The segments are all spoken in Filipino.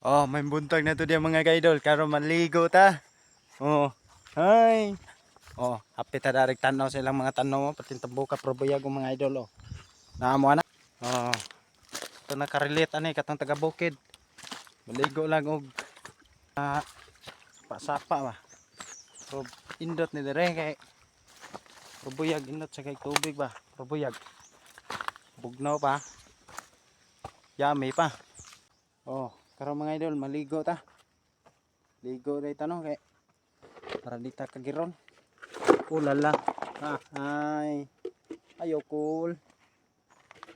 Oh, may buntag na to diyan mga kaidol. Karon maligo ta. Oh. Hi. Oh, hapit ta darig tanaw sa ilang mga tanaw pati tabuka probuyag mga idol oh. Naamo ana. Oh. Ito nakarelate ani katong taga bukid. Maligo lang og pasapa ba. So indot ni dire kay probuyag indot sa kay tubig ba. Probuyag. Bugnaw pa. Yummy pa. Oh, karon mga idol maligo ta. Ligo day tanong kay para di ta kagiron. Ulala. Ay. Ayo cool.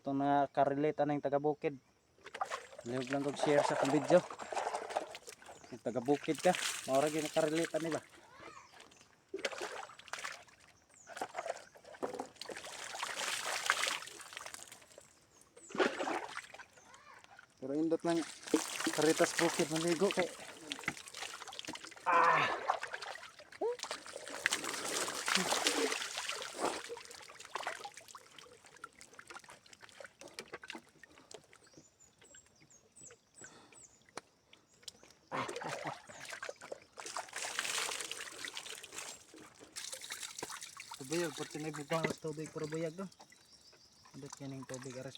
Ito na karelate anang taga bukid. Liog lang kog share sa kong video. Kung taga bukid ka, maura gyud nakarelate ani ba? Pero indot lang karitas bukid maligo kay tubig, pati may bukang aras tubig pero buyag do. Indot yan yung tubig aras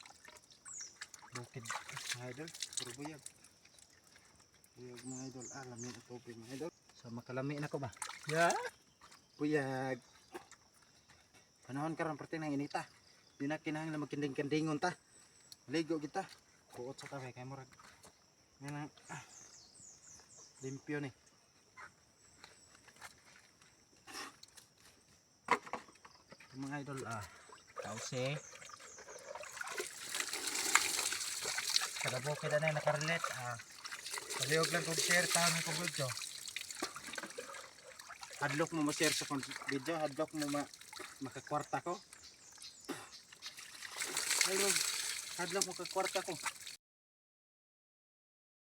bukid mga idol, pero buyag. Buyag mga idol, lami ang tubig mga idol. So makalami na ko ba? Yeah. Buyag. Panahon karon pati nang inita. Di na kinahanglan magkinding-kindingon ta. Maligo kita. Buot sa tabi kay murag. Yan ang limpyo ni. Mga idol kause kada bukid na nakarelate paliog lang kong share tahan ko video hadlok mo ma-share sa kong video hadlok mo makakwarta ko hadlok mo kakwarta ko